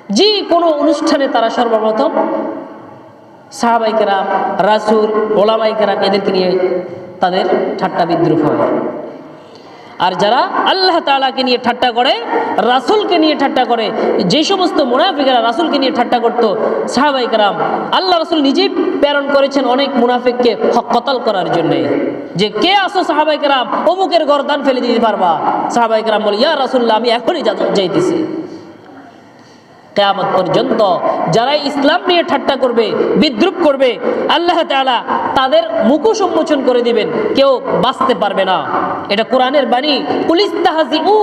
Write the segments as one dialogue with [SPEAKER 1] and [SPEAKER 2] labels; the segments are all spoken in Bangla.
[SPEAKER 1] যে কোনো অনুষ্ঠানে তারা সর্বপ্রথম সাহাবায়ে কেরাম, রাসূল, ওলামায়ে কেরাম এদেরকে নিয়ে তাদের ঠাট্টা বিদ্রূপ হয়। আর যারা আল্লাহ তাআলাকে নিয়ে ঠাট্টা করে, রাসূলকে নিয়ে ঠাট্টা করে, যে সমস্ত মুনাফিকরা রাসূলকে নিয়ে ঠাট্টা করত, সাহাবায়ে কেরাম, আল্লাহ রাসূল নিজেই প্রেরণ করেছেন অনেক মুনাফিককে কতল করার জন্য, যে কে আসো সাহাবায়ে কেরাম অমুকের গর্দান ফেলে দিতে পারবা। সাহাবায়ে কেরাম বলে, ইয়া রাসূলুল্লাহ, আমি এখনই যাইতেছি। কিয়ামত পর্যন্ত যারা ইসলাম নিয়ে ঠাট্টা করবে, বিদ্রূপ করবে, আল্লাহ তাআলা তাদের মুখোশ উন্মোচন করে দিবেন, কেউ বাঁচতে পারবে না। এটা কোরআনের বাণী। কুলিস্তাহজিউ,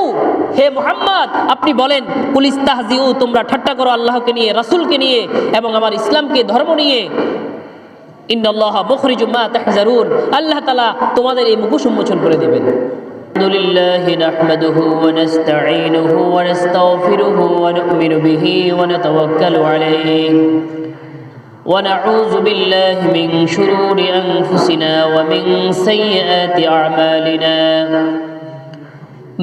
[SPEAKER 1] হে মুহাম্মদ আপনি বলেন, কুলিস্তাহজিউ, তোমরা ঠাট্টা করো আল্লাহকে নিয়ে, রাসূলকে নিয়ে এবং আমার ইসলামকে, ধর্ম নিয়ে। ইন্নাল্লাহা মুখরিজুম মা তাহজারুন, আল্লাহ তাআলা তোমাদের এই মুখোশ উন্মোচন করে দিবেন। الحمد لله نحمده ونستعينه ونستغفره ونؤمن به ونتوكل عليه ونعوذ بالله من شرور أنفسنا ومن سيئات أعمالنا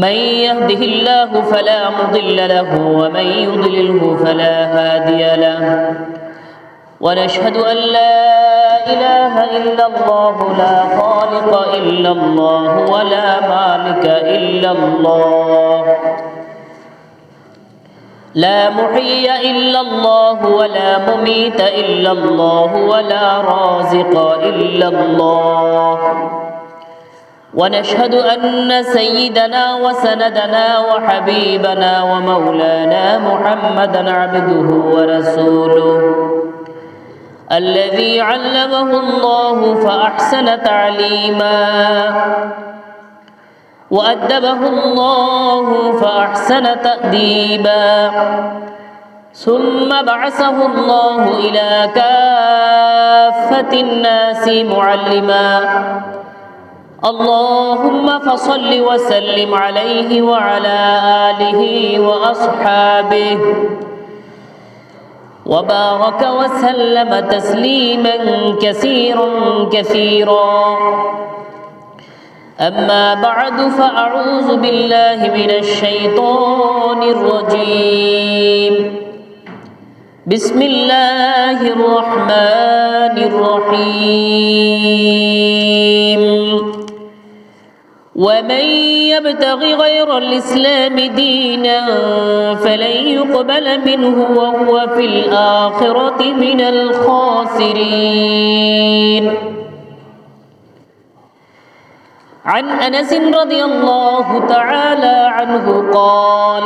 [SPEAKER 1] من يهده الله فلا مضل له ومن يضلله فلا هادي له ونشهد أن لا إله إلا الله لا خالق إلا الله ولا مالك إلا الله لا محيي إلا الله ولا مميت إلا الله ولا رازق إلا الله ونشهد أن سيدنا وسندنا وحبيبنا ومولانا محمدا عبده ورسوله الذي علمه الله فأحسن تعليما وأدبه الله فأحسن تأديبا ثم بعثه الله إلى كافة الناس معلما اللهم فصل وسلم عليه وعلى آله وأصحابه وبارك وسلم تسليما كثيرا كثيرا أما بعد فأعوذ بالله من الشيطان الرجيم بسم الله الرحمن الرحيم ومن يبتغ غير الإسلام دينا فلن يقبل منه وهو في الآخرة من الخاسرين عن أنس رضي الله تعالى عنه قال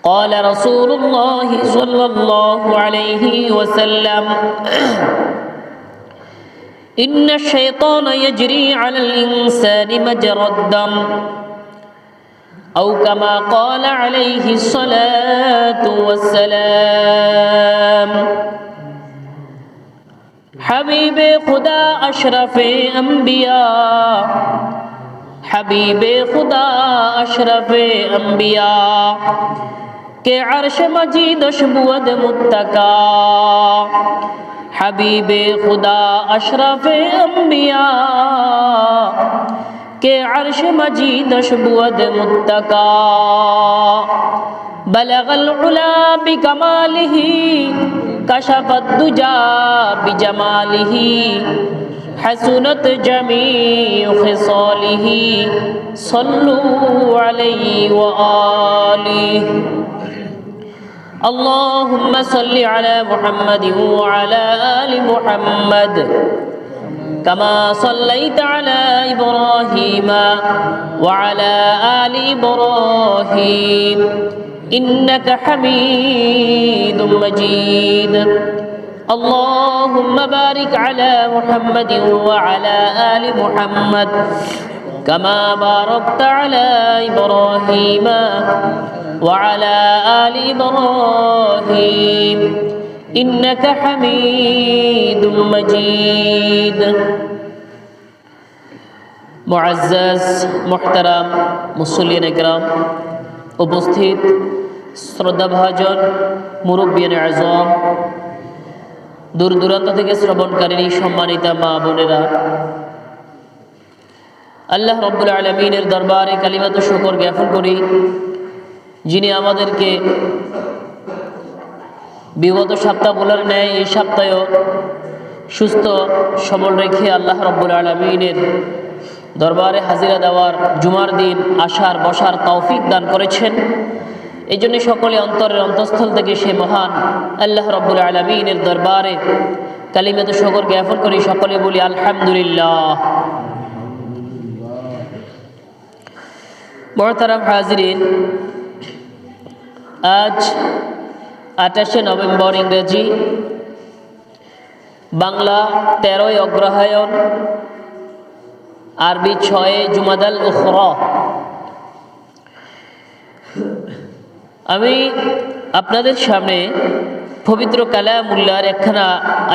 [SPEAKER 1] قال رسول الله صلى الله عليه وسلم إن الشيطان يجري على الإنسان مجرى الدم أو كما قال عليه الصلاة والسلام حبیب خدا اشرف انبیاء حبیب خدا اشرف انبیاء کے عرش مجید اشبود متکا حبیب خدا اشرف انبیاء کے عرش مجید اشبود متکا بلغ العلا بکمالہ کشف الدجا بجمالہ حسنت جمیع خصالہ صلوا علیہ وآلہ اللهم صل على محمد وعلى آل محمد كما صليت على إبراهيم وعلى آل إبراهيم إنك حميد مجيد اللهم بارك على محمد وعلى آل محمد كما باركت على إبراهيم وعلى آل إبراهيم إنك حميد مجيد معزز محترم মুসল্লিয়ান একরাম উপস্থিত শ্রদ্ধাভাজন মুরব্বিয়ান আযম দূর দূরান্ত থেকে শ্রবণকারী সম্মানিতা মা বোনেরা আল্লাহ রাব্বুল আলামিনের দরবারে কালিমাতু শুকর জ্ঞাপন করি যিনি আমাদেরকে বিগত সপ্তাহগুলোর ন্যায় এই সপ্তাহেও সুস্থ সবল রেখে আল্লাহ রাব্বুল আলামিনের দরবারে হাজিরা দেওয়ার, জুমার দিন আসার বসার তৌফিক দান করেছেন। এই জন্য সকলে অন্তরের অন্তঃস্থল থেকে সে মহান আল্লাহ রাব্বুল আলামিনের দরবারে কালিমাতুশ শুকর জ্ঞাপন করি। সকলে বলি আলহামদুলিল্লাহ। মুহতারাম হাজিরিন, আজ 28শে নভেম্বর ইংরেজি, বাংলা 13ই অগ্রহায়ণ, আরবি 6 জুমাদাল উখরা। আমি আপনাদের সামনে পবিত্র কালামুল্লাহর একখানা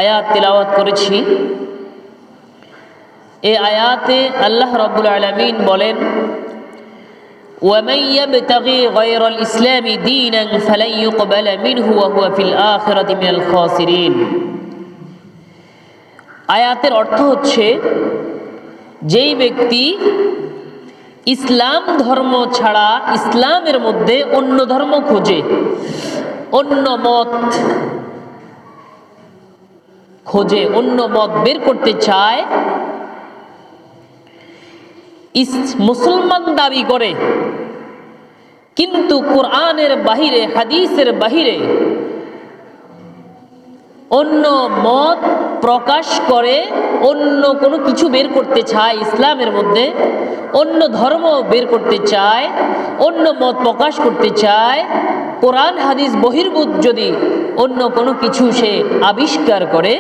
[SPEAKER 1] আয়াত তিলাওয়াত করেছি। এই আয়াতে আল্লাহ রাব্বুল আলামিন বলেন, وَمَنْ يَبْتَغِي غَيْرَ الْإِسْلَامِ دِينًا فَلَنْ يُقْبَلَ مِنْهُ وَهُوَ فِي الْآخِرَةِ مِنَ الْخَاسِرِينَ। আয়াতের অর্থ হচ্ছে, যেই ব্যক্তি ইসলাম ধর্ম ছাড়া ইসলামের মধ্যে অন্য ধর্ম খোঁজে, অন্য মত খোঁজে, অন্য মত বের করতে চায়, মুসলমান দাবি করে, কিন্তু কোরআনের বাহিরে, হাদিসের বাহিরে অন্য মত প্রকাশ করে, অন্য কোনো কিছু বের করতে চায়, ইসলামের মধ্যে অন্য ধর্ম বের করতে চায়, অন্য মত প্রকাশ করতে চায়, কোরআন হাদিস বহির্ভূত যদি অন্য কোনো কিছু সে আবিষ্কার করে,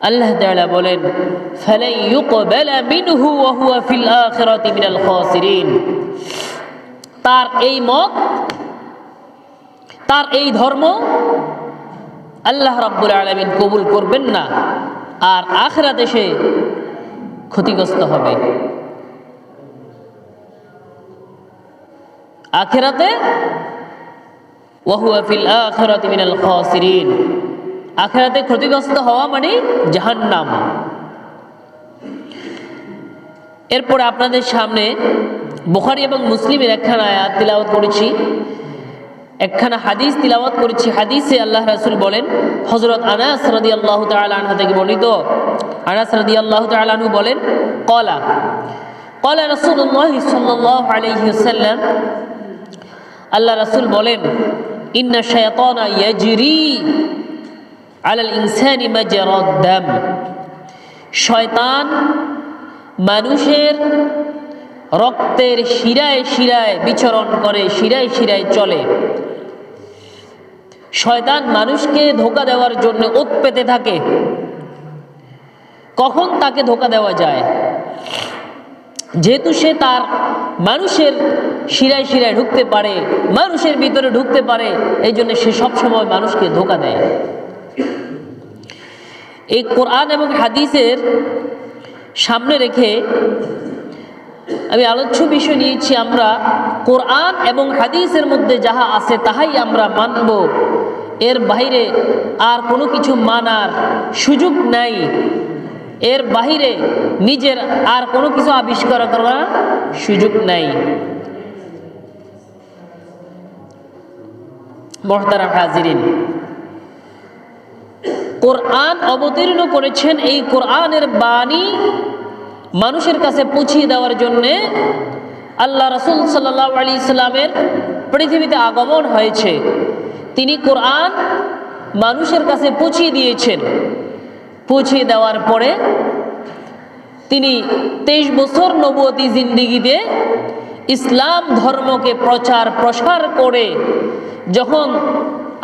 [SPEAKER 1] আল্লাহ তাআলা বলেন, ফালাই ইউকবালা মিনহু ওয়া হুয়া ফিল আখিরাতি মিনাল খাসিরিন। তার এই মত, তার এই ধর্ম আল্লাহ রাব্বুল আলামিন কবুল করবেন না, আর আখিরাতে সে ক্ষতিগ্রস্ত হবে। আখিরাতে ওয়া হুয়া ফিল আখিরাতি মিনাল খাসিরিন, আখিরাতে ক্ষতিগ্রস্ত হওয়া মানে জাহান্নাম। এরপরে আপনাদের সামনে বুখারী এবং মুসলিমের একখানা আয়াত তিলাওয়াত করেছি, একখানা হাদিস তিলাওয়াত করেছি। হাদিসে আল্লাহ রাসূল বলেন, হযরত আনাস রাদিয়াল্লাহু তাআলা আনহু থেকে বর্ণিত, আনাস রাদিয়াল্লাহু তাআলা আনহু বলেন, ক্বালা ক্বালা রাসূলুল্লাহ সাল্লাল্লাহু আলাইহি ওয়াসাল্লাম, আল্লাহ রাসূল বলেন, ইন্না শায়াতানা ইয়াজরি আলাল ইনসানি মাজরাদ দাম। শয়তান মানুষের রক্তের শিরায় শিরায় বিচরণ করে, শিরায় শিরায় চলে। শয়তান মানুষকে ধোঁকা দেওয়ার জন্য ওত পেতে থাকে, কখন তাকে ধোঁকা দেওয়া যায়। যেহেতু সে তার মানুষের শিরায় শিরায় ঢুকতে পারে, মানুষের ভিতরে ঢুকতে পারে, এই জন্য সে সবসময় মানুষকে ধোঁকা দেয়। এই কোরআন এবং হাদিসের সামনে রেখে আমি আলোচ্য বিষয় নিয়েছি, আমরা কোরআন এবং হাদিসের মধ্যে যাহা আছে তাহাই আমরা মানব, এর বাইরে আর কোনো কিছু মানার সুযোগ নাই, এর বাহিরে নিজের আর কোনো কিছু আবিষ্কার করার সুযোগ নাই। মুহতারাম হাজিরিন, কোরআন অবতীর্ণ করেছেন, এই কোরআনের বাণী মানুষের কাছে পৌঁছিয়ে দেওয়ার জন্যে আল্লাহ রাসূল সাল্লাল্লাহু আলাইহি সাল্লামের পৃথিবীতে আগমন হয়েছে। তিনি কোরআন মানুষের কাছে পৌঁছিয়ে দিয়েছেন। পৌঁছিয়ে দেওয়ার পরে তিনি 23 বছর নবুয়তি জিন্দেগিতে ইসলাম ধর্মকে প্রচার প্রসার করে যখন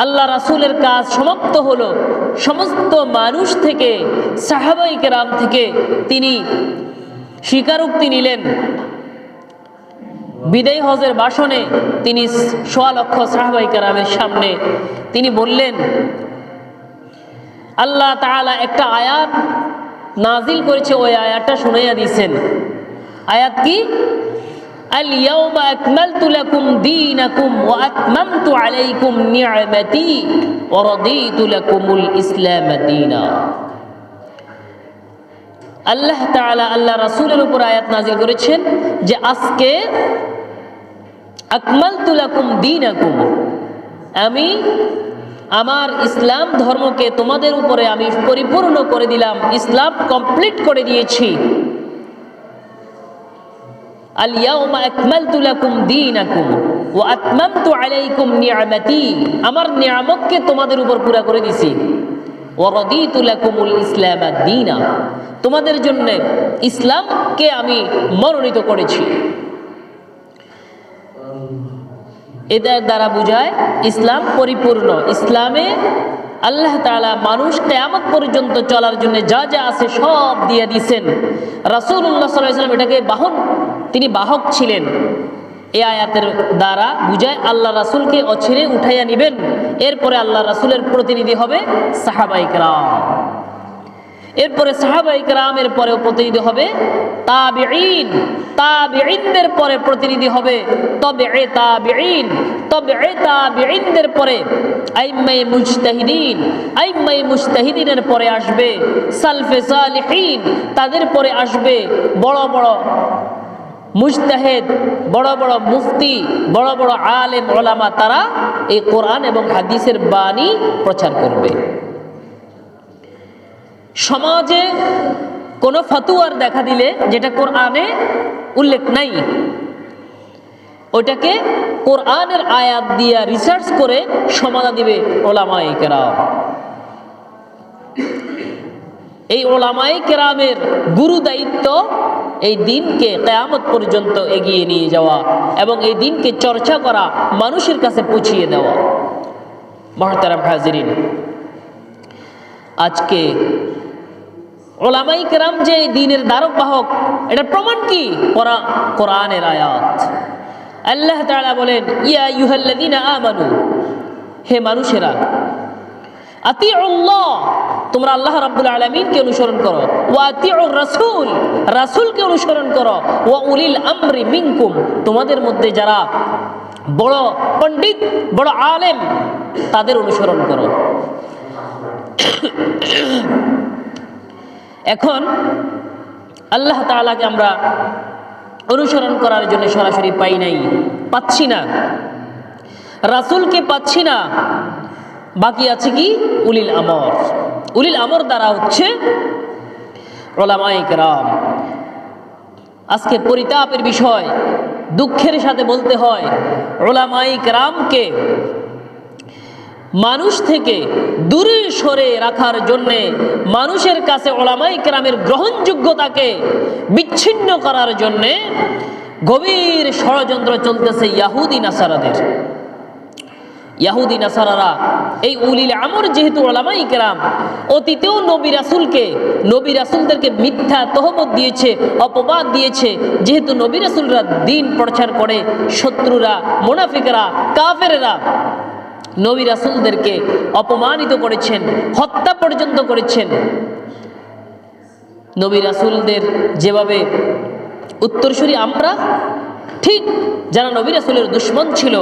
[SPEAKER 1] আল্লাহ রাসূলের কাজ সমাপ্ত হলো, সমস্ত মানুষ থেকে, সাহাবায়ে কেরাম থেকে তিনি স্বীকারোক্তি নিলেন। বিদায় হজের ভাষণে তিনি 1.25 লক্ষ সাহাবায়ে কেরামের সামনে তিনি বললেন, আল্লাহ তাআলা একটা আয়াত নাজিল করেছে, ওই আয়াতটা শুনাইয়া দিয়েছেন। আয়াত কি? আল ইয়াউমা আকমালতু লাকুম দীনাকুম ওয়া আতমামতু আলাইকুম নি'মাতি ওয়া রাদিতু লাকুমুল ইসলাম দীনা। আল্লাহ তাআলা আল্লাহ রাসূলের উপর আয়াত নাজিল করেছেন যে আজকে আকমালতু লাকুম দীনাকুম, আমি আমার ইসলাম ধর্মকে তোমাদের উপরে আমি পরিপূর্ণ করে দিলাম, ইসলাম কমপ্লিট করে দিয়েছি। আল ইয়াউমা আকমালতু লাকুম দীনাকুম ওয়া আতমামতু আলাইকুম নি'মাতি, আমার নিয়ামতকে তোমাদের উপর পুরা করে দিছি। ওয়া রাদিতু লাকুমুল ইসলাম দীনা, তোমাদের জন্য ইসলামকে আমি মনোনীত করেছি। এদের দ্বারা বোঝায় ইসলাম পরিপূর্ণ। ইসলামে আল্লাহ তাআলা মানুষ কিয়ামত পর্যন্ত চলার জন্য যা যা আছে সব দিয়ে দিয়েছেন। রাসূলুল্লাহ সাল্লাল্লাহু আলাইহি ওয়াসাল্লাম এটাকে তিনি বাহক ছিলেন। এই আয়াতের দ্বারা বুঝায় আল্লাহ রাসূলকে অচিরে উঠাইয়া নেবেন, এরপরে আল্লাহ রাসূলের প্রতিনিধি হবে সাহাবায়ে কেরাম, এরপরে সাহাবায়ে কেরামের পরেও প্রতিনিধি হবে তাবিঈন, তাবিঈনদের পরে প্রতিনিধি হবে তাবিঈ তাবিঈন, তাবিঈ তাবিঈনদের পরে আইম্মায়ে মুজতাহিদিন, আইম্মায়ে মুজতাহিদিনের পরে আসবে সালফে সালিহিন, তাদের পরে আসবে বড় বড় মুজতাহিদ, বড় বড় মুফতি, বড় বড় আলেম ওলামা, তারা এই কোরআন এবং হাদিসের বাণী প্রচার করবে। সমাজে কোনো ফতোয়ার দেখা দিলে যেটা কোরআনে উল্লেখ নাই, ওইটাকে কোরআনের আয়াত দিয়া রিসার্চ করে সমাধান দিবে ওলামায়ে কেরাম। এই ওলামায়ে কেরামের গুরু দায়িত্ব এই দিনকে কিয়ামত পর্যন্ত এগিয়ে নিয়ে যাওয়া এবং এই দিনকে চর্চা করা, মানুষের কাছে পৌঁছিয়ে দেওয়া। মুহতারাম হাজিরিন, আজকে ওলামায়ে কেরাম যে এই দিনের ধারক বাহক, এটার প্রমাণ কি? কোরআনের আয়াত। আল্লাহ তাআলা বলেন, ইয়া আইয়ুহাল্লাযীনা আমানু, হে মানুষেরা, আতিউল্লাহ, তোমরা আল্লাহ রাব্বুল আলামিনকে অনুসরণ করো, ওয়া আতিউর রাসূল, রাসূলকে অনুসরণ করো, ওয়া উলিল আমরি মিনকুম, তোমাদের মধ্যে যারা বড় পণ্ডিত, বড় আলেম, তাদের অনুসরণ করো। এখন আল্লাহ তাআলাকে আমরা অনুসরণ করার জন্য সরাসরি পাচ্ছি না, রাসূলকে পাচ্ছি না, বাকি আছে কি? উলিল আমর। উলিল আমর দ্বারা হচ্ছে উলামায়ে কেরাম। আজকে পরিতাপের বিষয়, দুঃখের সাথে বলতে হয়, উলামায়ে কেরামকে মানুষ থেকে দূরে সরে রাখার জন্যে, মানুষের কাছে উলামায়ে কেরামের গ্রহণযোগ্যতাকে বিচ্ছিন্ন করার জন্যে গভীর ষড়যন্ত্র চলতেছে ইয়াহুদি নাসারাদের। ইয়াহুদি নাসারারা এই উলিল আমর যেহেতু উলামায়ে কেরাম, অতীতেও নবী রাসূলদেরকে মিথ্যা তহমত দিয়েছে, অপবাদ দিয়েছে। যেহেতু নবী রাসূলরা দ্বীন প্রচার করে, শত্রুরা, মুনাফিকরা, কাফেররা নবী রাসূলদেরকে অপমানিত করেছেন, হত্যা পর্যন্ত করেছেন। নবী রাসূলদের যেভাবে উত্তরসূরি আমরা, ঠিক যারা নবী রাসূলের দুশমন ছিল,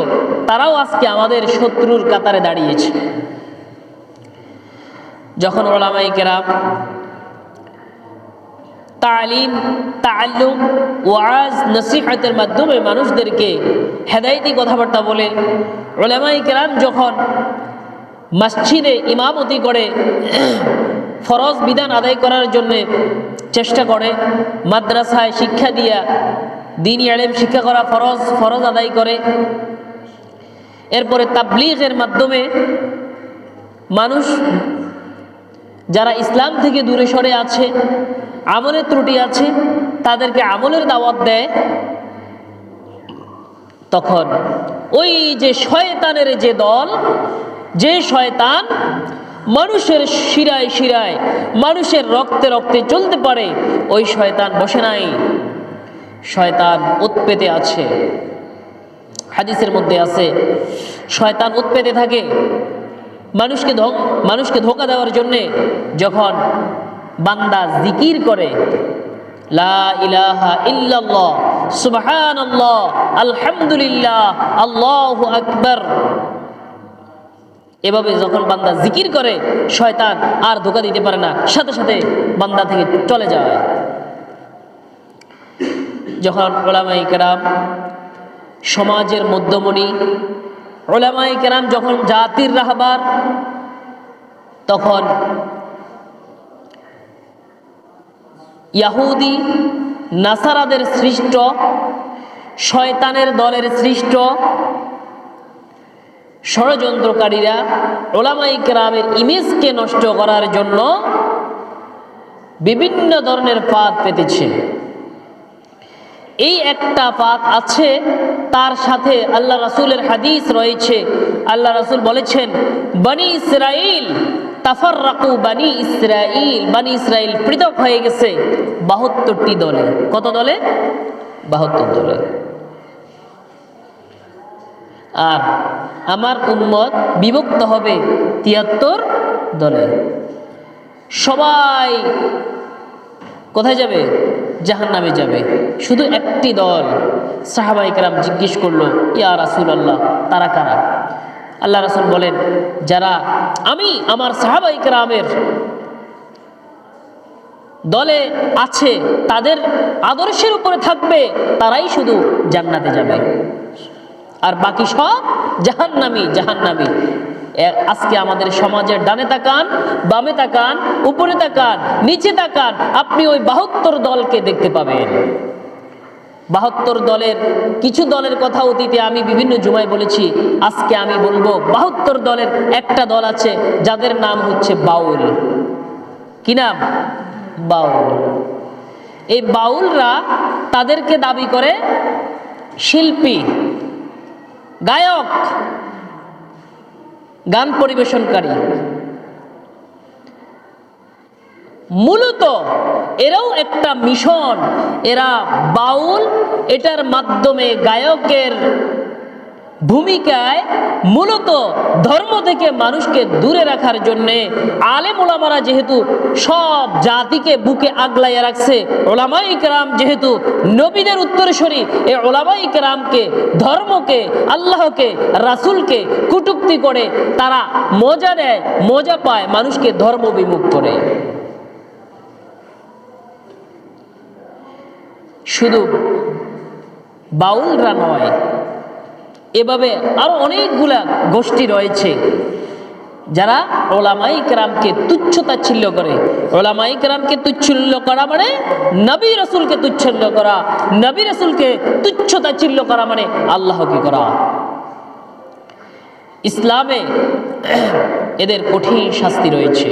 [SPEAKER 1] তারাও আজকে আমাদের শত্রুর কাতারে দাঁড়িয়েছে। যখন উলামায়ে কেরাম তালিম, তাআল্লুম, ওয়াজ, নসিহতের মাধ্যমে মানুষদেরকে হেদায়েতি কথাবার্তা বলে, উলামায়ে কেরাম যখন মসজিদে ইমামতি করে ফরজ বিধান আদায় করার জন্য চেষ্টা করে, মাদ্রাসায় শিক্ষা দিয়া দ্বীনি ইলম শিক্ষা করা, ফরজ আদায় করে, এরপরে তাবলীগের মাধ্যমে মানুষ যারা ইসলাম থেকে দূরে সরে আছে, আমলের ত্রুটি আছে, তাদেরকে আমলের দাওয়াত দেয়, তখন ওই যে শয়তানের যে দল, যে শয়তান মানুষের শিরায় শিরায়, মানুষের রক্তে রক্তে চলতে পারে, ওই শয়তান বসে নাই, শয়তান উৎপেতে আছে। হাদিসের মধ্যে আছে, শয়তান উৎপেতে থাকে মানুষকে ধোঁকা দেওয়ার জন্যে। যখন বান্দা জিকির করে, লা ইলাহা ইল্লাল্লাহ, সুবহানাল্লাহ, আলহামদুলিল্লাহ, আল্লাহু আকবার, এভাবে যখন বান্দা জিকির করে, শয়তান আর ধোঁকা দিতে পারে না, সাথে সাথে বান্দা থেকে চলে যায়। যখন উলামায়ে কেরাম সমাজের মধ্যমণি, উলামায়ে কেরাম যখন জাতির রাহবার, তখন ইহুদি নাসারাদের সৃষ্ট, শয়তানের দলের সৃষ্ট ষড়যন্ত্রকারীরা উলামায়ে কেরামের ইমেজকে নষ্ট করার জন্য বিভিন্ন ধরনের ফাঁদ পেতেছে। এই একটা ফাঁদ আছে, তার সাথে আল্লাহ রাসূলের হাদিস রয়েছে। আল্লাহ রাসূল বলেছেন, বনি ইসরাইল তাফাররাকু, বনি ইসরাইল পৃথক হয়ে গেছে 72টি দলে। কত দলে? 72 দলে। আর আমার উম্মত বিভক্ত হবে 73 দলে। সবাই কোথায় যাবে? জাহান্নামে যাবে। শুধু একটি দল। সাহাবায়ে কেরাম জিজ্ঞেস করলো, ইয়া রাসূলুল্লাহ, তারা কারা? আল্লাহ রাসূল বলেন, যারা আমি আমার সাহাবায়ে কেরামের দলে আছে, তাদের আদর্শের উপরে থাকবে, তারাই শুধু জান্নাতে যাবে, আর বাকি সব জাহান্নামী। আজকে আমাদের সমাজের ডানে তাকান, বামে তাকান, উপরে তাকান, নিচে তাকান, আপনি ওই 72 দলকে দেখতে পাবেন। 72 দলের কিছু দলের কথা অতীতে আমি বিভিন্ন জুমায় বলেছি। আজকে আমি বলবো 72 দলের একটা দল আছে, যাদের নাম হচ্ছে বাউল। কি নাম? বাউল। এই বাউলরা তাদেরকে দাবি করে শিল্পী, গায়ক, গান পরিবেশনকারী। মূলত এরাও একটা মিশন। এরা বাউল, এটার মাধ্যমে গায়কের ভূমিকায় মূলত ধর্ম থেকে মানুষকে দূরে রাখার জন্যে আলেম ওলামারা যেহেতু সব জাতিকে বুকে আগলাইয়া রাখছে, ওলামায়ে কেরাম যেহেতু নবীদের উত্তরসূরি, এই ওলামায়ে কেরামকে, ধর্মকে, আল্লাহকে, রাসূলকে কটূক্তি করে তারা মজা নেয়, মজা পায়, মানুষকে ধর্ম বিমুখ করে। শুধু বাউলরা নয়, এভাবে আরো অনেকগুলা গোষ্ঠী রয়েছে যারা উলামায়ে কেরামকে তুচ্ছ-তাচ্ছিল্য করে। উলামায়ে কেরামকে তুচ্ছিল্য করা মানে নবী রাসূলকে তুচ্ছিল্য করা, নবী রাসূলকে তুচ্ছ-তাচ্ছিল্য করা মানে আল্লাহকে করা। ইসলামে এদের কঠিন শাস্তি রয়েছে।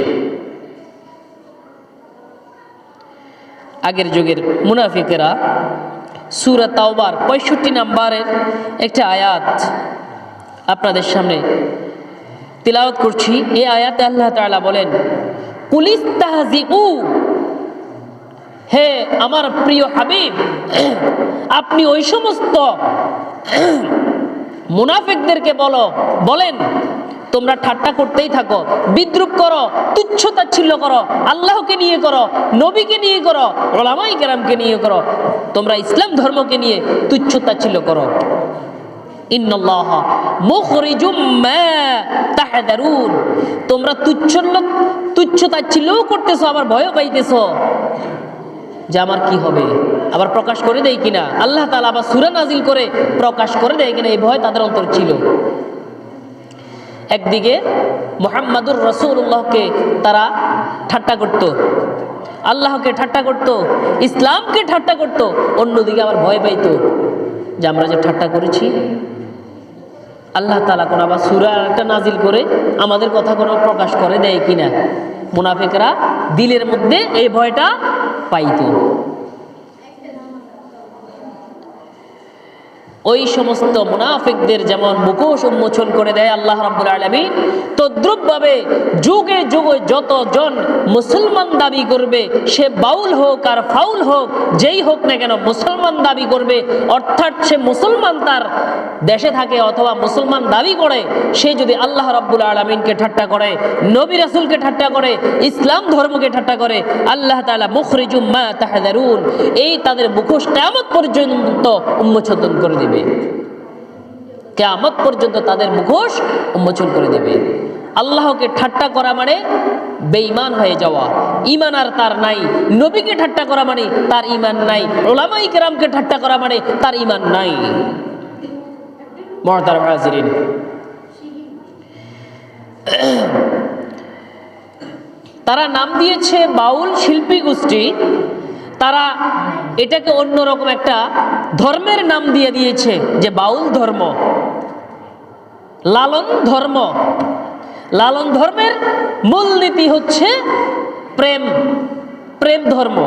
[SPEAKER 1] আগের যুগের মুনাফিকেরা সূরা তাওবার 65 নম্বরের একটা আয়াত আপনাদের সামনে তিলাওয়াত করছি। এই আয়াতে আল্লাহ তাআলা বলেন, কুলিস্তাহজিউ, হে আমার প্রিয় হাবিব, আপনি ওই সমস্ত মুনাফিকদেরকে বলেন তোমরা ঠাট্টা করতেই থাকো, বিদ্রুপ করো, তুচ্ছ-তাচ্ছিল্য করো, আল্লাহকে নিয়ে করো, নবীকে নিয়ে করো, উলামায়ে কেরামকে নিয়ে করো, তোমরা ইসলাম ধর্মকে নিয়ে তুচ্ছ-তাচ্ছিল্য করো। ইন্নাল্লাহা মুখরিজুম মা তাহদারুন, তোমরা তুচ্ছ-তাচ্ছিল্যও করতেছো, আবার ভয়ও পাইতেছো যে আমার কি হবে, আবার প্রকাশ করে দেয় কিনা, আল্লাহ তাআলা আবার সূরা নাজিল করে প্রকাশ করে দেয় কিনা, এই ভয় তাদের অন্তর ছিল। একদিকে মুহাম্মাদুর রাসূলুল্লাহকে তারা ঠাট্টা করত, আল্লাহকে ঠাট্টা করত, ইসলামকে ঠাট্টা করত, অন্যদিকে আবার ভয় পাইতো যে আমরা যে ঠাট্টা করেছি, আল্লাহ তাআলা কোন আবার সূরা একটা নাজিল করে আমাদের কথা কোনো প্রকাশ করে দেয় কিনা। মুনাফিকরা দিলের মধ্যে এই ভয়টা পাইতো। ওই সমস্ত মুনাফিকদের যেমন মুখোশ উন্মোচন করে দেয় আল্লাহ রাব্বুল আলামিন, তদ্রূপভাবে যুগে যুগে যতজন মুসলমান দাবি করবে, সে বাউল হোক আর ফাউল হোক, যেই হোক না কেন মুসলমান দাবি করবে, অর্থাৎ সে মুসলমান তার দেশে থাকে অথবা মুসলমান দাবি করে, সে যদি আল্লাহ রাব্বুল আলামিনকে ঠাট্টা করে, নবী রাসূলকে ঠাট্টা করে, ইসলাম ধর্মকে ঠাট্টা করে, আল্লাহ তাআলা মুখরিজুম মা তাহদারুন, এই তাদের মুখোশ কিয়ামত পর্যন্ত উন্মোচন করে দিবে। কিয়ামত পর্যন্ত তাদের মুখোশ উন্মোচন করে দেবে। আল্লাহকে ঠাট্টা করা মানে বেঈমান হয়ে যাওয়া, ঈমান আর তার নাই। নবীকে ঠাট্টা করা মানে তার ঈমান নাই। উলামায়ে কেরামকে ঠাট্টা করা মানে তার ঈমান নাই। মুহতারাম হাজিরিন, তারা নাম দিয়েছে বাউল শিল্পী গোষ্ঠী। তারা এটাকে অন্যরকম একটা ধর্মের নাম দিয়ে দিয়েছে যে বাউল ধর্ম, লালন ধর্ম। লালন ধর্মের মূলনীতি হচ্ছে প্রেম, প্রেম ধর্ম।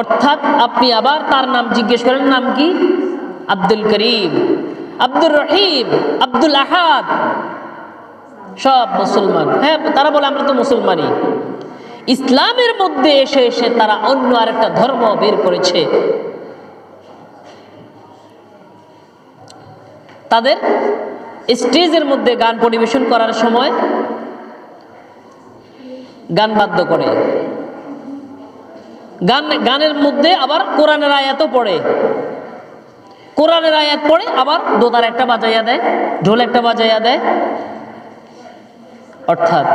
[SPEAKER 1] অর্থাৎ আপনি আবার তার নাম জিজ্ঞেস করেন, নাম কি? আব্দুল করিম, আব্দুর রহিম, আব্দুল আহাদ, সব মুসলমান। হ্যাঁ, তারা বলে আমরা তো মুসলমানই। ইসলামের মধ্যে এসে এসে তারা অন্য আরেকটা ধর্ম বের করেছে। তাদের স্টেজের মধ্যে গান পরিবেশন করার সময় গান বাদ্য করে, গানের মধ্যে আবার কোরআনের আয়াতও পড়ে, কোরআনের আয়াত পড়ে আবার দোতার একটা বাজাইয়া দেয়, ঢোল একটা বাজাইয়া দেয়। অর্থাৎ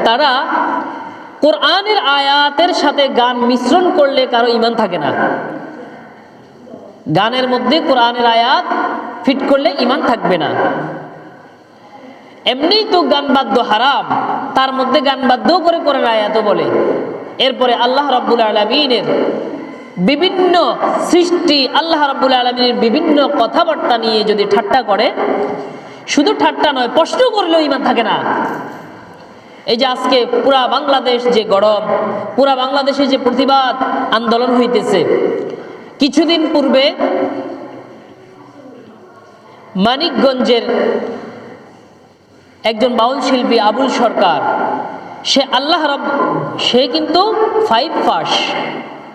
[SPEAKER 1] তারা কোরআনের আয়াতের সাথে গান মিশ্রণ করলে কারো ঈমান থাকে না। গানের মধ্যে কোরআনের আয়াত ফিট করলে ঈমান থাকবে না। এমনি তো গান বাদ্য হারাম, তার মধ্যে গান বাদ্যও করে কোরআনের আয়াতও বলে। এরপরে আল্লাহ রাব্বুল আলামিনের বিভিন্ন সৃষ্টি, আল্লাহ রাব্বুল আলামিনের বিভিন্ন কথাবার্তা নিয়ে যদি ঠাট্টা করে, শুধু ঠাট্টা নয়, প্রশ্ন করলেও ঈমান থাকে না। এই যে আজকে পুরা বাংলাদেশ যে গরম, পুরা বাংলাদেশে যে প্রতিবাদ আন্দোলন হইতেছে, কিছুদিন পূর্বে মানিকগঞ্জের একজন বাউল শিল্পী আবুল সরকার, সে কিন্তু 5 পাস,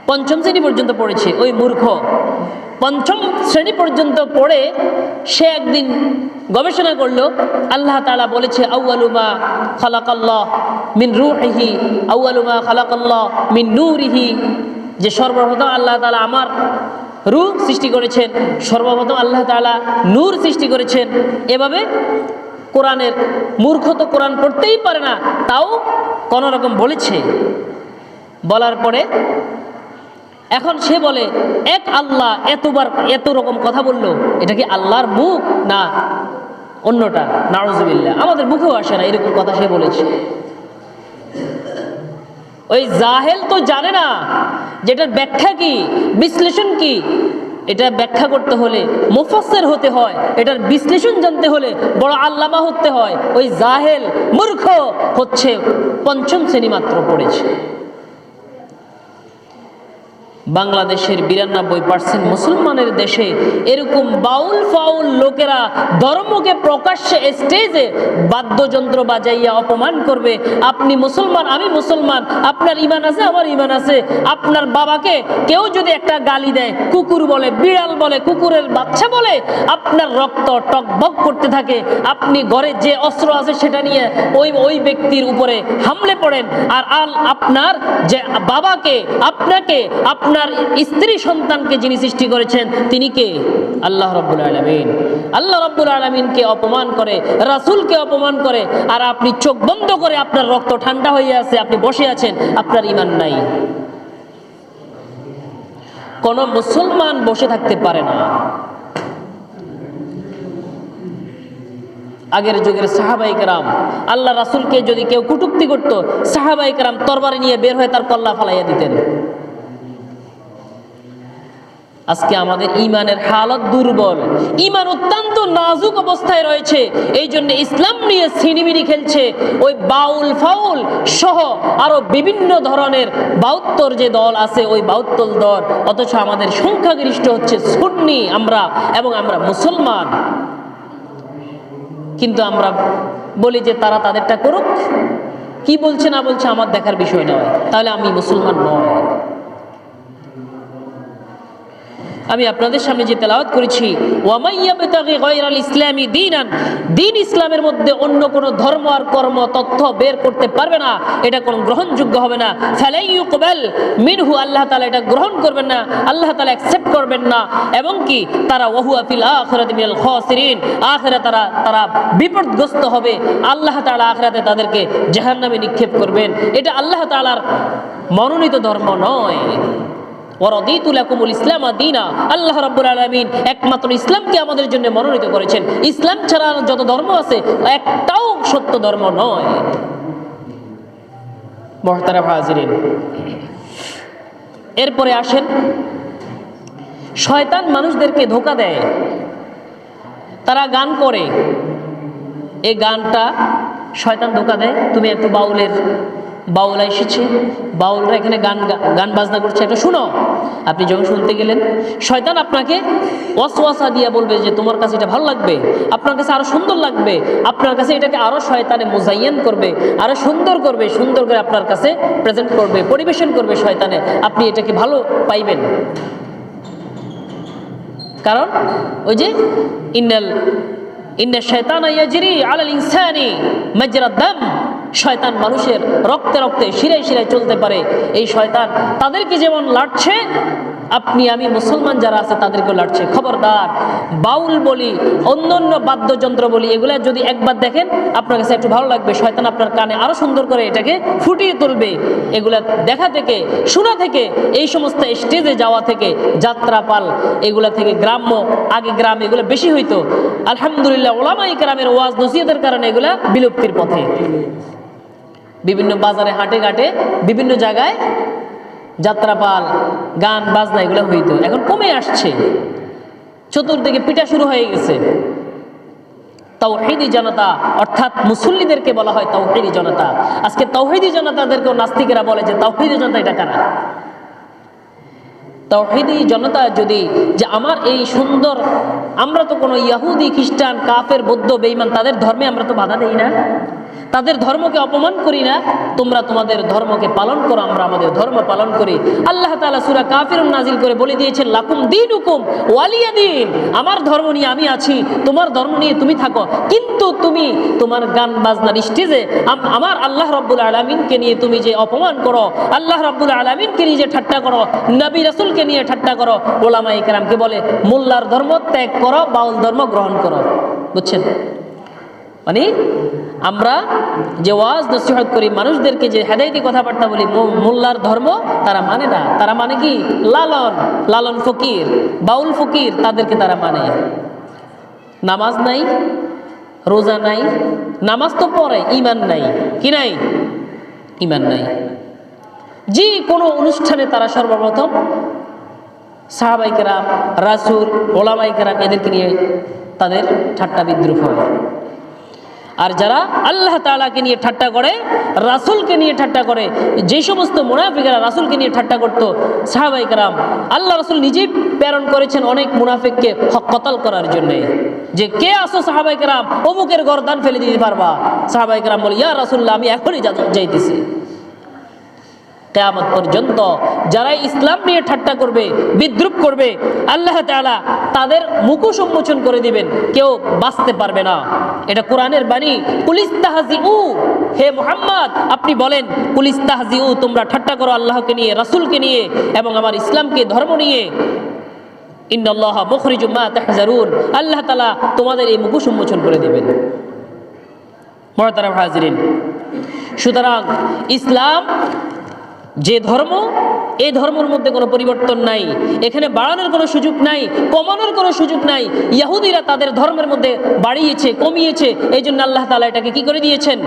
[SPEAKER 1] 5ম শ্রেণী পর্যন্ত পড়েছে। ওই মূর্খ 5ম শ্রেণী পর্যন্ত পড়ে সে একদিন গবেষণা করলো, আল্লাহ তাআলা বলেছে আউয়ালু মা খালাকাল্লাহ মিন রূহিহি, আউয়ালু মা খালাকাল্লাহ মিন নূরিহি, যে সর্বপ্রথম আল্লাহ তাআলা আমার রূহ সৃষ্টি করেছেন, সর্বপ্রথম আল্লাহ তাআলা নূর সৃষ্টি করেছেন। এভাবে কোরআনের মূর্খ তো কোরআন পড়তেই পারে না, তাও কোন রকম বলেছে। বলার পরে এখন সে বলে এক আল্লাহ এতবার এত রকম কথা বললো, এটা কি আল্লাহর মুখ না অন্যটা? নাউজুবিল্লাহ, আমাদের মুখেও আসে না এরকম কথা সে বলেছে। ওই জাহেল তো জানে না যে এটার ব্যাখ্যা কি, বিশ্লেষণ কি। এটা ব্যাখ্যা করতে হলে মুফাসসির হতে হয়, এটার বিশ্লেষণ জানতে হলে বড় আল্লামা হতে হয়। ওই জাহেল মূর্খ হচ্ছে 5ম শ্রেণী মাত্র পড়েছে। বাংলাদেশের 92% মুসলমানের দেশে এরকম বাউল ফাউল লোকেরা ধর্মকে প্রকাশ্যে স্টেজে বাদ্যযন্ত্র বাজাইয়া অপমান করবে। আপনি মুসলমান, আমি মুসলমান, আপনার ঈমান আছে, আমার ঈমান আছে। আপনার বাবাকে কেউ যদি একটা গালি দেয়, কুকুর বলে, বিড়াল বলে, কুকুরের বাচ্চা বলে, আপনার রক্ত টকবক করতে থাকে। আপনি ঘরে যে অস্ত্র আছে সেটা নিয়ে ওই ব্যক্তির উপরে হামলে পড়েন। আর আপনার যে বাবাকে, আপনাকে, আপনার স্ত্রী সন্তানকে যিনি সৃষ্টি করেছেন তিনি কে? আল্লাহ রাব্বুল আলামিন। আল্লাহ রাব্বুল আলামিনকে অপমান করে, রাসূলকে অপমান করে, আর আপনি চোখ বন্ধ করে আপনার রক্ত ঠান্ডা হয়ে আছে, আপনি বসে আছেন, আপনার ঈমান নাই। কোন মুসলমান বসে থাকতে পারে না। আগের যুগের সাহাবায়ে কেরাম, আল্লাহ রাসূলকে যদি কেউ কটূক্তি করত, সাহাবায়ে কেরাম তরবারি নিয়ে বের হয়ে তার কল্লা ফালাইয়া দিতেন। আজকে আমাদের ঈমানের হালত দুর্বল, ঈমান অত্যন্ত নাজুক অবস্থায় রয়েছে। এই জন্য ইসলাম নিয়ে ছিনিমিনি খেলছে ওই বাউল ফাউল সহ আরো বিভিন্ন ধরনের 72 যে দল আছে, ওই 72 দল। অথচ আমাদের সংখ্যাগরিষ্ঠ হচ্ছে সুন্নি আমরা, এবং আমরা মুসলমান। কিন্তু আমরা বলি যে তারা তাদেরটা করুক, কি বলছে না বলছে আমার দেখার বিষয় নয়, তাহলে আমি মুসলমান নয়। আমি আপনাদের সামনে যে তেলাওয়াত করেছি, ওয়ামাইয়াবতাগি গায়রাল ইসলামি দীনান, দিন ইসলামের মধ্যে অন্য কোনো ধর্ম আর কর্ম তথ্য বের করতে পারবে না, এটা কোনো গ্রহণযোগ্য হবে না। ফালাইয়ুকবাল মিনহু, আল্লাহ তাআলা এটা গ্রহণ করবেন না, আল্লাহ তাআলা অ্যাকসেপ্ট করবেন না। এবং কি তারা ওয়াহুয়া ফিল আখিরাতি মিনাল খাসিরিন, আখিরাতে তারা বিপদগ্রস্ত হবে। আল্লাহ তাআলা আখিরাতে তাদেরকে জাহান্নামে নিক্ষেপ করবেন। এটা আল্লাহ তাআলার মনোনীত ধর্ম নয়। ওয়ারাদিতু লাকুমুল ইসলাম দীনা। আল্লাহ রাব্বুল আলামিন একমাত্র ইসলামকে আমাদের জন্য মনোনীত করেছেন। ইসলাম ছাড়া যত ধর্ম আছে একটাও সত্য ধর্ম নয়। মুহতারাম হাজিরিন, এরপরে আসেন, শয়তান মানুষদেরকে ধোঁকা দেয়। তারা গান করে, এই গানটা শয়তান ধোঁকা দেয়। তুমি একটু বাউল এসেছে, বাউলরা এখানে গান বাজনা করছে, একটা শুনো। আপনি যখন শুনতে গেলেন, শয়তান আপনাকে ওয়াসওয়াসা দিয়ে বলবে যে তোমার কাছে এটা ভালো লাগবে, আপনার কাছে আরো সুন্দর লাগবে, আপনার কাছে এটাকে আরো শয়তানে মুজাইয়ান করবে, আরো সুন্দর করবে, সুন্দর করে আপনার কাছে প্রেজেন্ট করবে, পরিবেশন করবে শয়তানে, আপনি এটাকে ভালো পাইবেন। কারণ ওই যে ইন্না শাইতানা ইয়াজরি আলাল ইনসানি মাজরাদ দাম, শয়তান মানুষের রক্তে রক্তে শিরায় শিরায় চলতে পারে। এই শয়তান তাদেরকে যেমন লাড়ছে, আপনি আমি মুসলমান যারা আছে তাদেরকেও লাড়ছে। খবরদার, বাউল বলি, অন্যান্য বাদ্যযন্ত্র বলি, এগুলা যদি একবার দেখেন আপনার কাছে একটু ভালো লাগবে, শয়তান আপনার কানে আরো সুন্দর করে এটাকে ফুটিয়ে তুলবে। এগুলা দেখা থেকে, শোনা থেকে, এই সমস্ত স্টেজে যাওয়া থেকে, যাত্রাপাল এগুলা থেকে, আগে গ্রাম এগুলো বেশি হইতো। আলহামদুলিল্লাহ উলামায়ে কেরামের ওয়াজ নসিহতের কারণে এগুলা বিলুপ্তির পথে। বিভিন্ন বাজারে, হাটে ঘাটে, বিভিন্ন জায়গায় যাত্রাপাল, গান বাজনা এগুলো হইতো, এখন কমে আসছে। চতুর্দিকে পিটা শুরু হয়ে গেছে। তাওহীদি জনতা অর্থাৎ মুসল্লিদেরকে বলা হয় তাওহীদি জনতা। আজকে তাওহীদি জনতাদেরকেও নাস্তিকেরা বলে যে তাওহীদি জনতা এটা কারা? তাওহীদি জনতা যদি যে আমার এই সুন্দর, আমরা তো কোনো ইহুদি, খ্রিস্টান, কাফের, বৌদ্ধ, বেঈমান তাদের ধর্মে আমরা তো বাধা দেই না, তাদের ধর্মকে অপমান করি না। তোমরা তোমাদের ধর্মকে পালন করো, আমরা আমাদের ধর্ম পালন করি। আল্লাহ তাআলা সূরা কাফিরুন নাজিল করে বলে দিয়েছেন, লাকুম দীনুকুম ওয়ালিয়া দীন, আমার ধর্ম নিয়ে আমি আছি, তোমার ধর্ম নিয়ে তুমি থাকো। কিন্তু তুমি তোমার গান বাজনার স্টেজে আমার আল্লাহ রাব্বুল আলামিনকে নিয়ে তুমি যে অপমান করো, আল্লাহ রাব্বুল আলামিনকে নিয়ে যে ঠাট্টা করো, নবী রাসূলকে নিয়ে ঠাট্টা করো, উলামায়ে কেরামকে বলে মোল্লার ধর্ম ত্যাগ করো, বাউল ধর্ম গ্রহণ করো। বুঝছেন? মানে আমরা যে ওয়াজ নসিহত করি, মানুষদেরকে যে হেদায়েতি কথাবার্তা বলি, মোল্লার ধর্ম তারা মানে না। তারা মানে কি? লালন ফকির, বাউল ফকির, তাদেরকে তারা মানে। নামাজ নাই, রোজা নাই, নামাজ তো পড়ে, ইমান নাই। কি নাই? ইমান নাই। যে কোনো অনুষ্ঠানে তারা সর্বপ্রথম সাহাবায়ে কেরাম, রাসূল, উলামায়ে কেরাম এদেরকে নিয়ে তাদের ঠাট্টা বিদ্রুপ হয়। আর যারা আল্লাহ তাআলাকে নিয়ে ঠাট্টা করে, রাসূলকে নিয়ে ঠাট্টা করে, যে সমস্ত মুনাফিকরা রাসূলকে নিয়ে ঠাট্টা করত, সাহাবায়ে কেরাম, আল্লাহ রাসূল নিজেই প্রেরণ করেছেন অনেক মুনাফিককে কতল করার জন্য, যে কে আসো সাহাবায়ে কেরাম, অমুকের গর্দান ফেলে দিতে পারবা। সাহাবায়ে কেরাম বলে, ইয়া রাসূলুল্লাহ, আমি এখনই যাইতেছি। কিয়ামত পর্যন্ত যারা ইসলাম নিয়ে ঠাট্টা করবে, বিদ্রুপ করবে, আল্লাহ তাআলা তাদের মুখোশ উন্মোচন করে দিবেন, কেউ বাঁচতে পারবে না। এটা কোরআনের বাণী। কুলিস্তাহজিউ, হে মুহাম্মদ আপনি বলেন, কুলিস্তাহজিউ, তোমরা ঠাট্টা করো আল্লাহকে নিয়ে, রাসূলকে নিয়ে এবং আমার ইসলামকে, ধর্ম নিয়ে। ইন্নাল্লাহা মুখরিজুম মা তাহজারুন, আল্লাহ তাআলা তোমাদের এই মুখোশ উন্মোচন করে দিবেন। মুহতারাম হাজিরিন, সুতরাং ইসলাম যে ধর্ম, এই ধর্মের মধ্যে কোনো পরিবর্তন নাই। এখানে বাড়ানোর কোনো সুযোগ নাই, কমানোর কোনো সুযোগ নাই। ইহুদিরা তাদের ধর্মের মধ্যে বাড়িয়েছে, কমিয়েছে, এই জন্য আল্লাহ তাআলা এটাকে কি করে দিয়েছেন?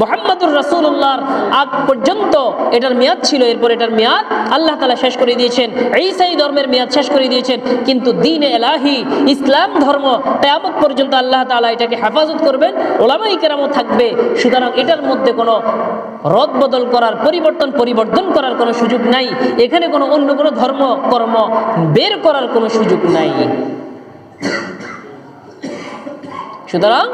[SPEAKER 1] মুহাম্মাদুর রাসূলুল্লাহর আগ পর্যন্ত এটার মেয়াদ ছিল, এরপর এটার মেয়াদ আল্লাহ তাআলা শেষ করে দিয়েছেন। ঈসাই ধর্মের মেয়াদ শেষ করে দিয়েছেন। কিন্তু দ্বীন এলাহি, ইসলাম ধর্ম, কিয়ামত পর্যন্ত আল্লাহ তাআলা এটাকে হেফাজত করবেন, উলামায়ে কেরামও থাকবে। সুতরাং এটার মধ্যে কোনো রদবদল করার, পরিবর্তন করার কোনো সুযোগ নাই। এখানে কোনো অন্য কোনো ধর্ম কর্ম বের করার কোনো সুযোগ নাই। সুতরাং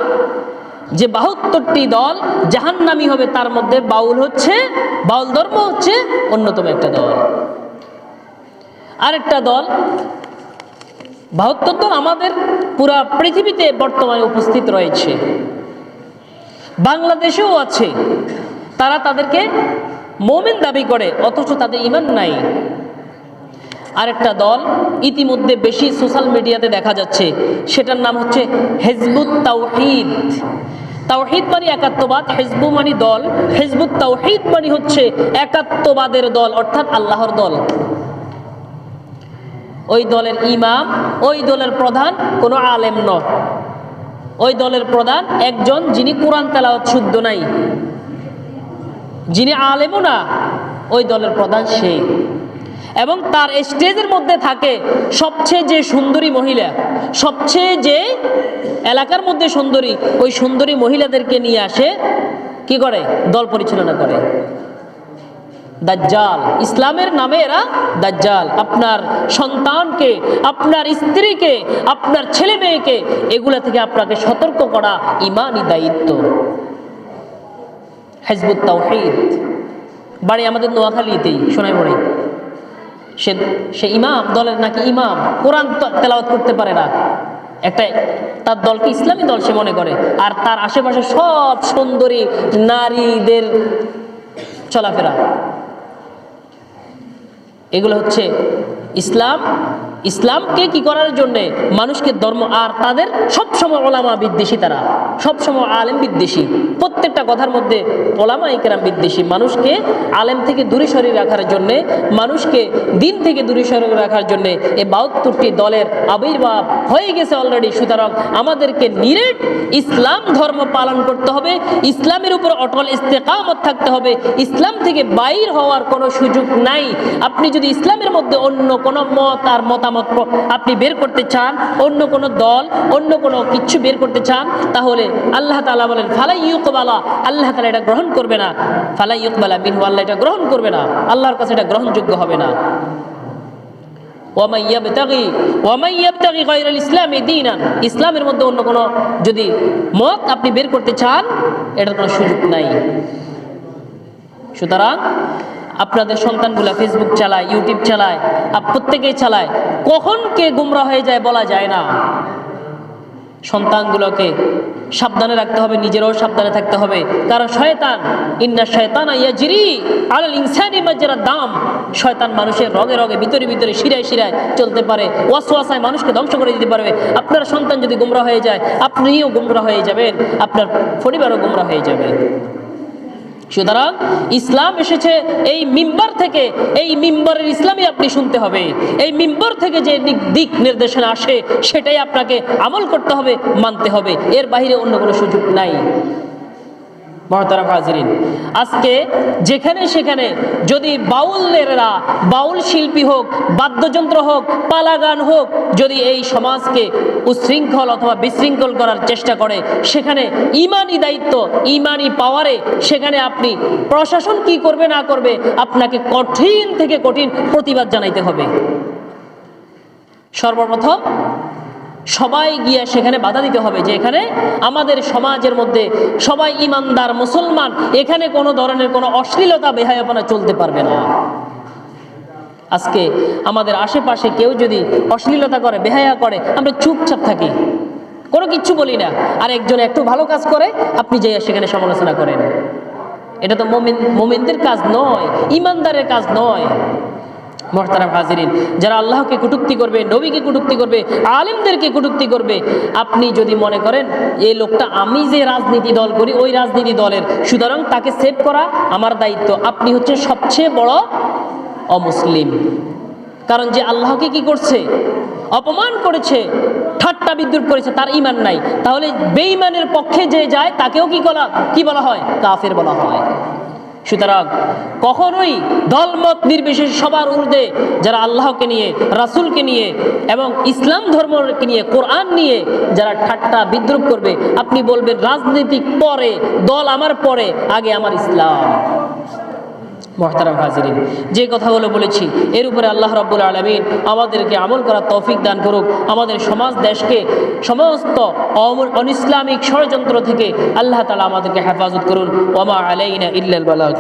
[SPEAKER 1] যে ৭২টি দল জাহান্নামী হবে, তার মধ্যে বাউল ধর্ম হচ্ছে অন্যতম একটা দল। আরেকটা দল, ৭২ দল আমাদের পুরা পৃথিবীতে বর্তমানে উপস্থিত রয়েছে, বাংলাদেশেও আছে। তারা তাদেরকে মুমিন দাবি করে, অথচ তাদের ঈমান নাই। আরেকটা দল ইতিমধ্যে বেশি সোশ্যাল মিডিয়াতে দেখা যাচ্ছে, সেটার নাম হচ্ছে হিজবুত তাওহীদ। তাওহীদ মানে একাত্মবাদ, হিজবু মানে দল, হিজবুত তাওহীদ মানে হচ্ছে একাত্মবাদের দল, অর্থাৎ আল্লাহর দল। ওই দলের ইমাম, ওই দলের প্রধান কোনো আলেম নয়। ওই দলের প্রধান একজন যিনি কোরআন তেলাওয়াত শুদ্ধ নাই, যিনি আলেমও না, ওই দলের প্রধান সে। এবং তার স্টেজের মধ্যে থাকে সবচেয়ে যে সুন্দরী মহিলা, সবচেয়ে যে এলাকার মধ্যে সুন্দরী, ওই সুন্দরী মহিলাদেরকে নিয়ে আসে, কি করে? দল পরিচালনা করে। দাজ্জাল, ইসলামের নামে এরা দাজ্জাল। আপনার সন্তানকে, আপনার স্ত্রীকে, আপনার ছেলে মেয়েকে এগুলা থেকে আপনাকে সতর্ক করা ঈমানি দায়িত্ব। হিজবুত তাওহীদ বাড়ি আমাদের নোয়াখালীতেই, সোনাইমুড়ি। সে ইমাম, দলের নাকি ইমাম, কোরআন তেলাওয়াত করতে পারে না। একটা তার দলকে ইসলামী দল সে মনে করে, আর তার আশেপাশে সব সুন্দরী নারীদের চলাফেরা। এগুলো হচ্ছে ইসলাম। ইসলামকে কি করার জন্যে? মানুষকে ধর্ম, আর তাদের সবসময় ওলামা বিদ্বেষী, তারা সবসময় আলেম বিদ্বেষী। প্রত্যেকটা কথার মধ্যে ওলামা ইকরাম বিদ্বেষী। মানুষকে আলেম থেকে দূরে সরিয়ে রাখার জন্যে, মানুষকে দিন থেকে দূরে সরিয়ে রাখার জন্যে এই 72টি দলের আবির্ভাব হয়ে গেছে অলরেডি। সুতরাং আমাদেরকে নিরেট ইসলাম ধর্ম পালন করতে হবে, ইসলামের উপর অটল ইস্তেকামত থাকতে হবে। ইসলাম থেকে বাইর হওয়ার কোনো সুযোগ নাই। আপনি যদি ইসলামের মধ্যে অন্য কোনো মত আর মতামত আপনি বের করতে চান, অন্য কোনো দল, অন্য কোনো কিছু বের করতে চান, তাহলে আল্লাহ তাআলা বলেন ফালাই ইউকবালা, আল্লাহ তাআলা এটা গ্রহণ করবে না। ফালাই ইউকবালা মিনহু, আল্লাহ এটা গ্রহণ করবে না, আল্লাহর কাছে এটা গ্রহণযোগ্য হবে না। ওয়ামাই ইয়াবতাগি গায়রাল ইসলামি দীনান, ইসলামের মধ্যে অন্য কোনো যদি মত আপনি বের করতে চান, এটার কোনো সুযোগ নাই। সুতরাং আপনাদের সন্তানগুলা ফেসবুক চালায়, ইউটিউব চালায়, প্রত্যেকেই চালায়, কখন কে গুমরা হয়ে যায় বলা যায় না। সন্তানগুলোকে সাবধানে রাখতে হবে, নিজেরাও সাবধানে থাকতে হবে। কারণ শয়তান, ইন্না শায়তানা ইয়াজরি আলাল ইনসানি মাজরাদ দাম, শয়তান মানুষের রগে রগে, ভিতরে ভিতরে, শিরায় শিরায় চলতে পারে, ওয়াসওয়াসায় মানুষকে ধ্বংস করে দিতে পারবে। আপনার সন্তান যদি গুমরা হয়ে যায়, আপনিও গুমরা হয়ে যাবেন, আপনার পরিবারও গুমরা হয়ে যাবে। সুতরাং ইসলাম এসেছে এই মিম্বার থেকে, এই মিম্বরের ইসলামই আপনি শুনতে হবে। এই মিম্বর থেকে যে দিক নির্দেশনা আসে সেটাই আপনাকে আমল করতে হবে, মানতে হবে, এর বাইরে অন্য কোনো সুযোগ নাই। মুহতারাম হাজিরিন, আজকে যেখানে সেখানে যদি বাউলেরা, বাউল শিল্পী হোক, বাদ্যযন্ত্র হোক, পালা গান হোক, যদি এই সমাজকে উশৃঙ্খল অথবা বিশৃঙ্খল করার চেষ্টা করে, সেখানে ইমানি দায়িত্ব, ইমানি পাওয়ারে সেখানে আপনি প্রশাসন কি করবে না করবে, আপনাকে কঠিন থেকে কঠিন প্রতিবাদ জানাইতে হবে। সর্বপ্রথম সবাই গিয়ে সেখানে বাধা দিতে হবে যে এখানে আমাদের সমাজের মধ্যে সবাই ইমানদার মুসলমান, এখানে কোনো ধরনের কোনো অশ্লীলতা, বেহায়াপনা চলতে পারবে না। আজকে আমাদের আশেপাশে কেউ যদি অশ্লীলতা করে, বেহায়া করে, আমরা চুপচাপ থাকি, কোনো কিচ্ছু বলি না। আর একজন একটু ভালো কাজ করে, আপনি যে সেখানে সমালোচনা করেন। এটা তো মুমিনদের কাজ নয়, ইমানদারের কাজ নয়। মুহতারাম হাজিরিন, যারা আল্লাহকে কটূক্তি করবে, নবীকে কটূক্তি করবে, আলেমদেরকে কটূক্তি করবে, আপনি যদি মনে করেন এই লোকটা আমি যে রাজনীতি দল করি ওই রাজনীতি দলের, সুতরাং তাকে সেভ করা আমার দায়িত্ব, আপনি হচ্ছে সবচেয়ে বড় অমুসলিম। কারণ যে আল্লাহকে কি করছে? অপমান করেছে, ঠাট্টা বিদ্রুপ করেছে, তার ঈমান নাই। তাহলে বেঈমানের পক্ষে যে যায় তাকেও কি বলা হয়? কাফের বলা হয়। সুতরাং কখনোই দলমত নির্বিশেষে সবার ঊর্ধ্বে যারা আল্লাহকে নিয়ে, রাসূলকে নিয়ে এবং ইসলাম ধর্মকে নিয়ে, কোরআন নিয়ে যারা ঠাট্টা বিদ্রুপ করবে, আপনি বলবেন রাজনীতিক পরে, দল আমার পরে, আগে আমার ইসলাম। মুহতারাম হাজিরিন, যে কথাগুলো বলেছি এর উপরে আল্লাহ রাব্বুল আলামিন আমাদেরকে আমল করার তৌফিক দান করুক। আমাদের সমাজ দেশকে সমস্ত অনিসলামিক ষড়যন্ত্র থেকে আল্লাহ তাআলা আমাদেরকে হেফাজত করুন। ওয়া মা আলাইনা ইল্লাল বালাগ।